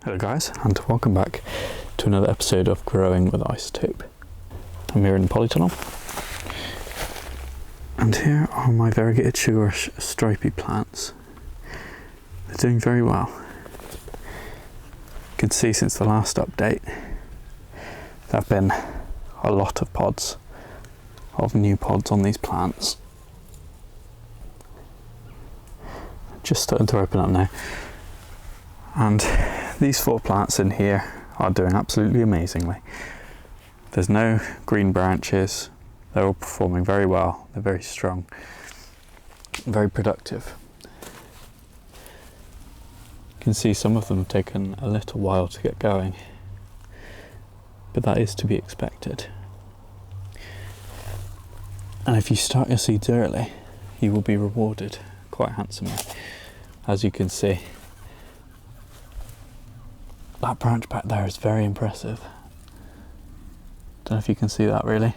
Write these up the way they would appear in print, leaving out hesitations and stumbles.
Hello guys, and welcome back to another episode of Growing with Isotope. I'm here in the polytunnel, and here are my variegated sugarish stripy plants. They're doing very well. You can see since the last update there have been a lot of new pods on these plants. Just starting to open up now, and these 4 plants in here are doing absolutely amazingly. There's no green branches, they're all performing very well, they're very strong, very productive. You can see some of them have taken a little while to get going, but that is to be expected. And if you start your seeds early, you will be rewarded quite handsomely. As you can see, that branch back there is very impressive. Don't know if you can see that really,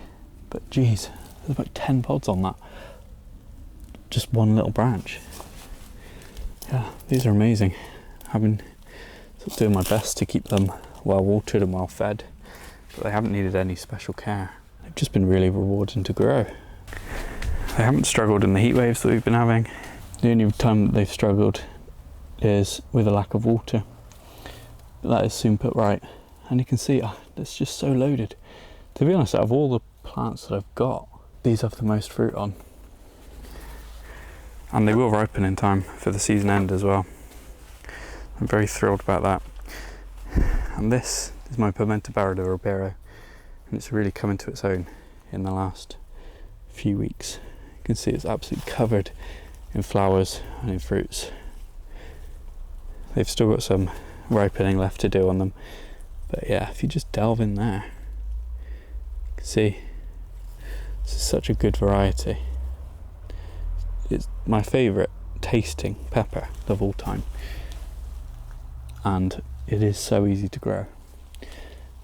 but geez, there's about 10 pods on that. Just one little branch. Yeah, these are amazing. I've been sort of doing my best to keep them well watered and well fed, but they haven't needed any special care. They've just been really rewarding to grow. They haven't struggled in the heat waves that we've been having. The only time that they've struggled is with a lack of water. But that is soon put right. And you can see it's just so loaded. To be honest, out of all the plants that I've got, these have the most fruit on. And they will ripen in time for the season end as well. I'm very thrilled about that. And this is my Pimenta Barra de Ribeiro, and it's really come into its own in the last few weeks. You can see it's absolutely covered in flowers and in fruits. They've still got some ripening left to do on them, but yeah, if you just delve in there, you can see this is such a good variety. It's my favourite tasting pepper of all time, and it is so easy to grow.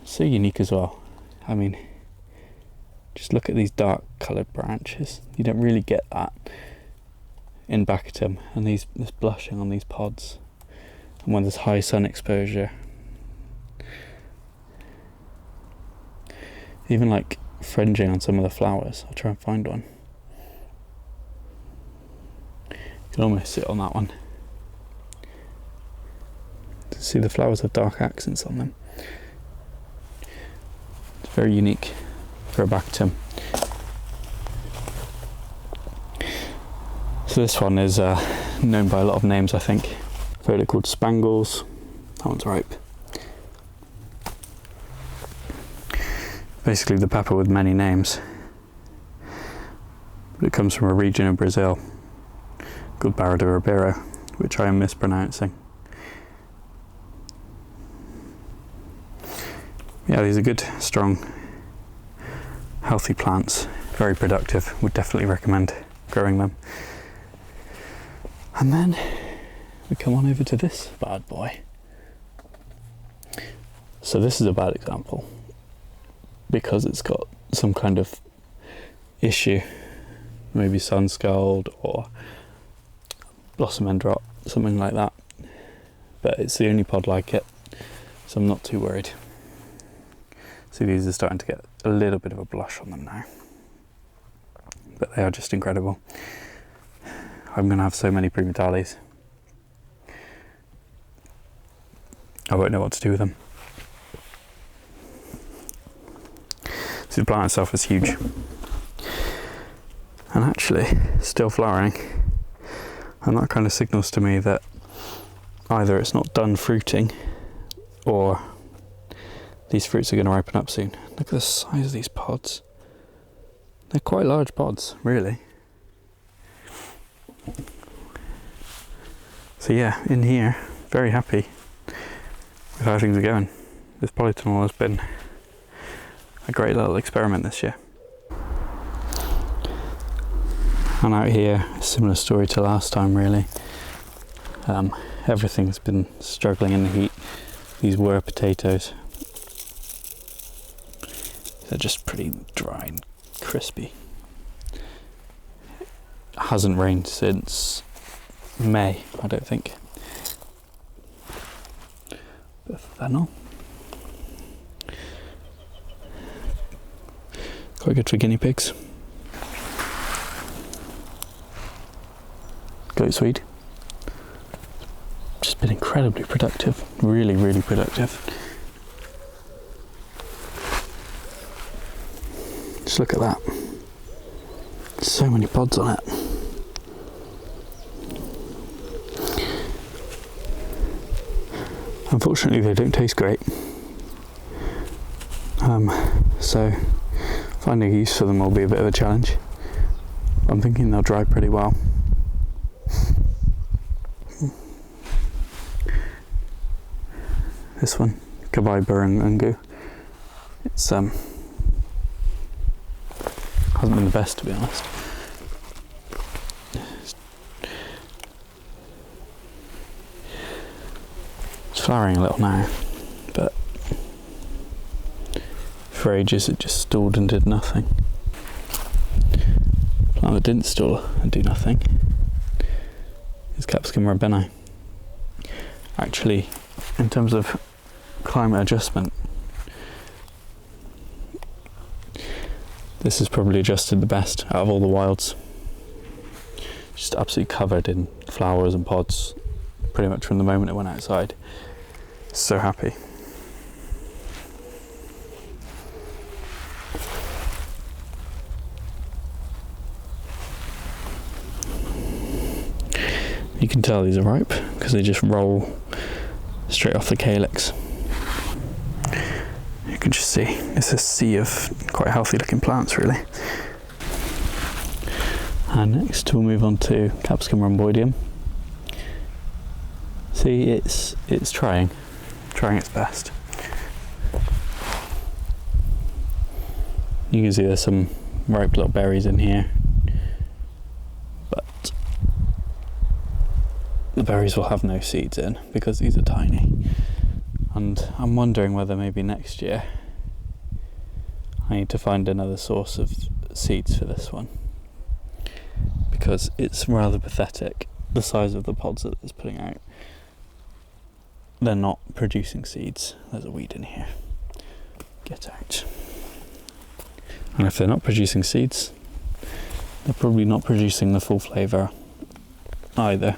It's so unique as well. I mean, just look at these dark coloured branches. You don't really get that in Baccatum, and this blushing on these pods, and when there's high sun exposure. Even like fringing on some of the flowers. I'll try and find one. You can almost sit on that one. See, the flowers have dark accents on them. It's very unique for a Baccatum. So this one is known by a lot of names, I think. I've heard it called Spangles. That one's ripe. Basically the pepper with many names. But it comes from a region of Brazil called Barra de Ribeiro, which I am mispronouncing. Yeah, these are good, strong, healthy plants. Very productive. Would definitely recommend growing them. And then we come on over to this bad boy. So this is a bad example because it's got some kind of issue, maybe sun scald or blossom end rot, something like that. But it's the only pod like it, so I'm not too worried. See, these are starting to get a little bit of a blush on them now, but they are just incredible. I'm going to have so many primatales. I won't know what to do with them. So the plant itself is huge, and actually still flowering, and that kind of signals to me that either it's not done fruiting or these fruits are going to ripen up soon. Look at the size of these pods. They're quite large pods, really. So yeah, in here, very happy with how things are going. This polytunnel has been a great little experiment this year. And out here, a similar story to last time really. Everything's been struggling in the heat. These were potatoes. They're just pretty dry and crispy. It hasn't rained since May, I don't think. Bit of fennel. Quite good for guinea pigs. Goat's-weed. Just been incredibly productive. Really, really productive. Just look at that. So many pods on it. Unfortunately, they don't taste great. So finding a use for them will be a bit of a challenge. I'm thinking they'll dry pretty well. This one, Kabaiba and Ungu. It's hasn't been the best, to be honest. It's flowering a little now, but for ages it just stalled and did nothing. The plant that didn't stall and do nothing is Capsicum rabeni. Actually, in terms of climate adjustment, this is probably adjusted the best out of all the wilds. Just absolutely covered in flowers and pods pretty much from the moment it went outside. So happy. You can tell these are ripe because they just roll straight off the calyx. You can just see it's a sea of quite healthy looking plants, really. And next we'll move on to Capsicum rhomboideum. See, it's trying its best. You can see there's some ripe little berries in here, but the berries will have no seeds in because these are tiny. And I'm wondering whether maybe next year I need to find another source of seeds for this one, because it's rather pathetic, the size of the pods that it's putting out. They're not producing seeds. There's a weed in here. Get out. And if they're not producing seeds, they're probably not producing the full flavour either,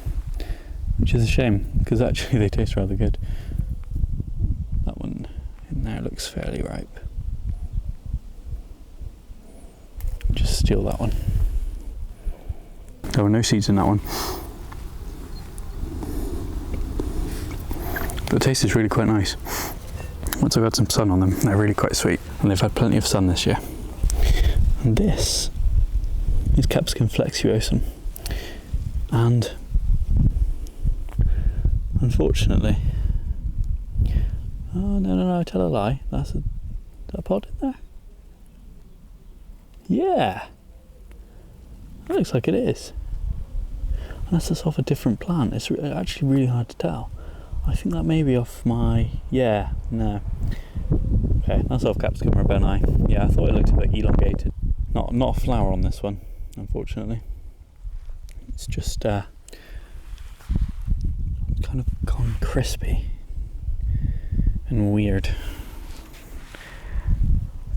which is a shame, because actually they taste rather good. That one in there looks fairly ripe. Just steal that one. There were no seeds in that one. But the taste is really quite nice. Once I've had some sun on them, they're really quite sweet. And they've had plenty of sun this year. And this is Capsicum flexuosum. And unfortunately, oh no, I tell a lie. That's a pod in there? Yeah, that looks like it is. Unless it's off a different plant. It's actually really hard to tell. I think that may be off my, yeah, no. Okay, that's off Capsicum rabeni. Yeah, I thought it looked a bit elongated. Not a flower on this one, unfortunately. It's just kind of gone crispy and weird.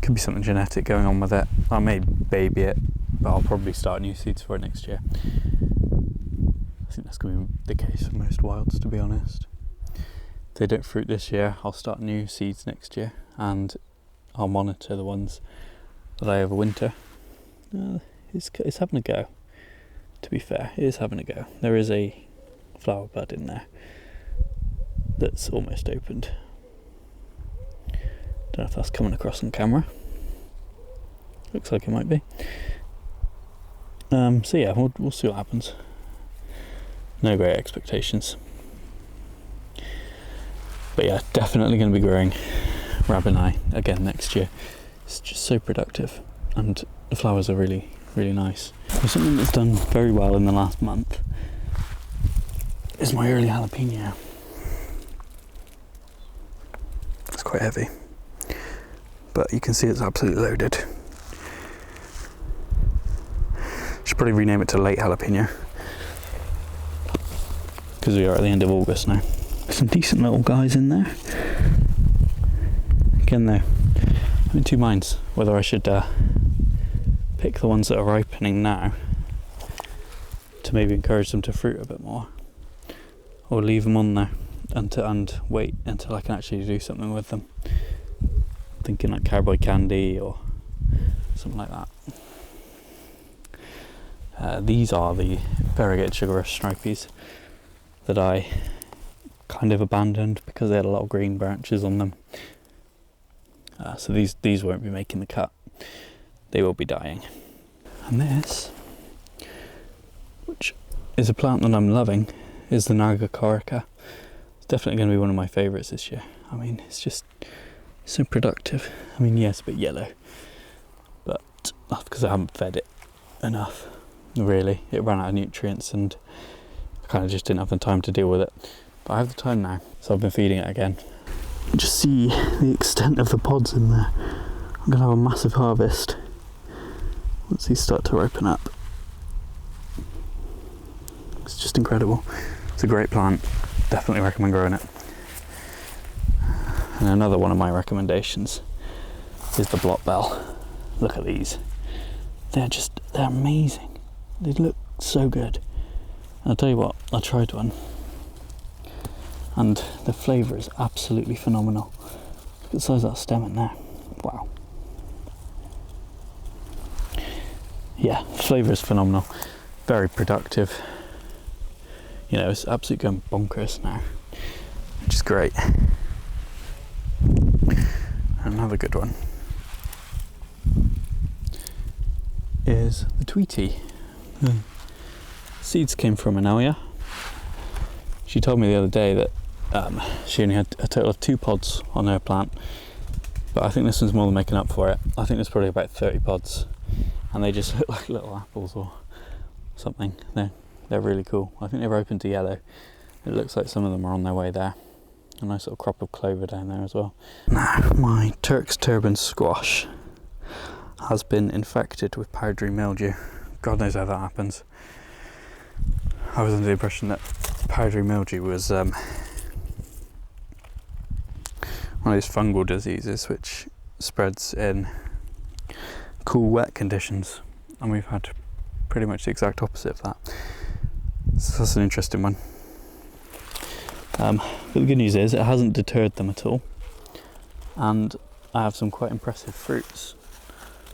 Could be something genetic going on with it. I may baby it, but I'll probably start new seeds for it next year. I think that's going to be the case for most wilds, to be honest. If they don't fruit this year, I'll start new seeds next year, and I'll monitor the ones that I overwinter. It's having a go, to be fair. It is having a go. There is a flower bud in there that's almost opened. Don't know if that's coming across on camera. Looks like it might be. So yeah, we'll see what happens. No great expectations. But yeah, definitely going to be growing rabeni again next year. It's just so productive, and the flowers are really, really nice. Well, something that's done very well in the last month is my early jalapeno. It's quite heavy, but you can see it's absolutely loaded. Should probably rename it to late jalapeno, because we are at the end of August now. Some decent little guys in there. again though, I'm in two minds whether I should pick the ones that are ripening now to maybe encourage them to fruit a bit more, or leave them on there and wait until I can actually do something with them. Thinking like cowboy candy or something like that. These are the variegated sugar rush stripies that I kind of abandoned because they had a lot of green branches on them. So these won't be making the cut. They will be dying. And this, which is a plant that I'm loving, is the Naga corica. It's definitely going to be one of my favourites this year. I mean, it's just so productive. I mean, yes, a bit yellow, but that's because I haven't fed it enough. Really, it ran out of nutrients and I kind of just didn't have the time to deal with it. But I have the time now, so I've been feeding it again. Just see the extent of the pods in there. I'm going to have a massive harvest once these start to ripen up. It's just incredible. It's a great plant. Definitely recommend growing it. And another one of my recommendations is the blot bell. Look at these. They're amazing. They look so good. And I'll tell you what, I tried one and the flavour is absolutely phenomenal. Look at the size of that stem in there. Wow. Yeah, flavour is phenomenal. Very productive. You know, it's absolutely going bonkers now, which is great. Another good one is the Tweety. Seeds came from Anelia. She told me the other day that she only had a total of 2 pods on her plant, but I think this one's more than making up for it. I think there's probably about 30 pods and they just look like little apples or something. They're really cool. I think they're open to yellow. It looks like some of them are on their way there. A nice little crop of clover down there as well. Now, my Turk's turban squash has been infected with powdery mildew. God knows how that happens. I was under the impression that powdery mildew was one of those fungal diseases which spreads in cool, wet conditions, and we've had pretty much the exact opposite of that. So that's an interesting one. But the good news is it hasn't deterred them at all, and I have some quite impressive fruits.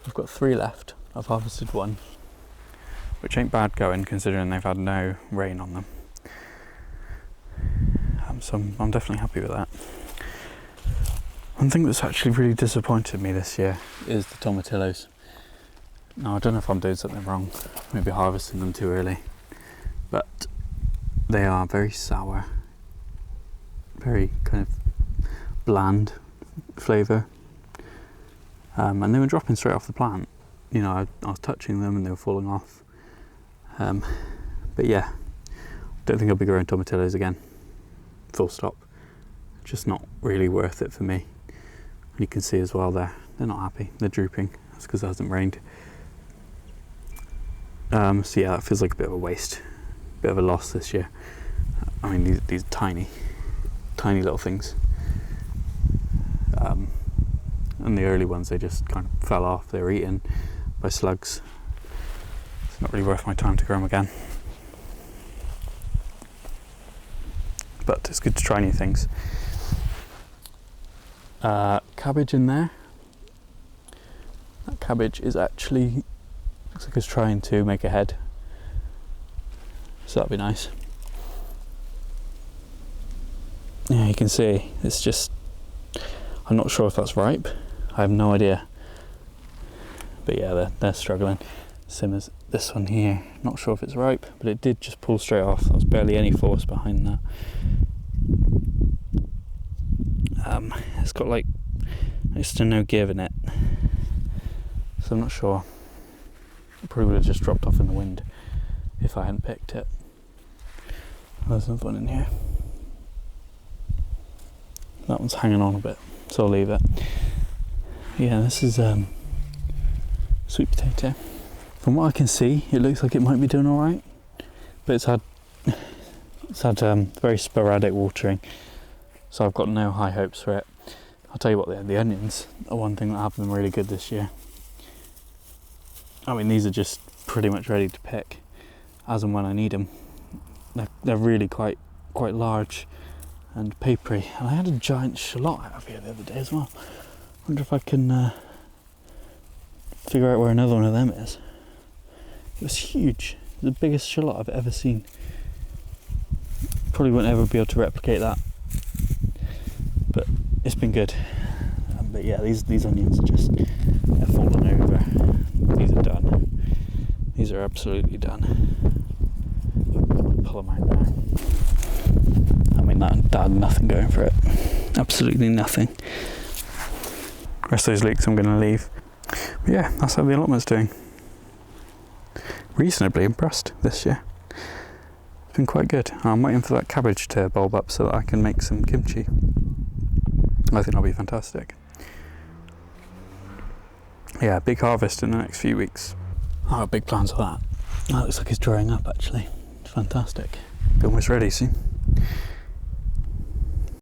I've got 3 left. I've harvested 1, which ain't bad going considering they've had no rain on them. So I'm definitely happy with that. One thing that's actually really disappointed me this year is the tomatillos. Now, I don't know if I'm doing something wrong, maybe harvesting them too early, but they are very sour, very kind of bland flavour, and they were dropping straight off the plant. You know, I was touching them and they were falling off. But yeah, don't think I'll be growing tomatillos again. Full stop. Just not really worth it for me. And you can see as well they're not happy. They're drooping. That's because it hasn't rained. So yeah, that feels like a bit of a waste, bit of a loss this year. I mean, these tiny little things. And the early ones, they just kind of fell off. They were eaten by slugs. It's not really worth my time to grow them again. But it's good to try new things. Cabbage in there. That cabbage is actually, looks like it's trying to make a head. So that'd be nice. Yeah, you can see it's just, I'm not sure if that's ripe. I have no idea. But yeah, they're struggling. Same as this one here. Not sure if it's ripe, but it did just pull straight off. There was barely any force behind that. It's got like next to no give in it. So I'm not sure. It probably would have just dropped off in the wind if I hadn't picked it. There's another one in here. That one's hanging on a bit, so I'll leave it. Yeah, this is sweet potato. From what I can see, it looks like it might be doing all right, but it's had very sporadic watering, so I've got no high hopes for it. I'll tell you what, the onions are one thing that have been really good this year. I mean, these are just pretty much ready to pick as and when I need them. They're really quite large and papery. And I had a giant shallot out of here the other day as well. Wonder if I can figure out where another one of them is. It was huge. The biggest shallot I've ever seen. Probably won't ever be able to replicate that, but it's been good. But yeah, these onions are just, they're falling over. These are done. These are absolutely done. Pull them out now. I mean, that had nothing going for it. Absolutely nothing. The rest of those leeks I'm going to leave. But yeah, that's how the allotment's doing. Reasonably impressed this year. It's been quite good. I'm waiting for that cabbage to bulb up so that I can make some kimchi. I think that'll be fantastic. Yeah, big harvest in the next few weeks. I've got big plans for that. That looks like it's drying up actually. It's fantastic. Be almost ready soon.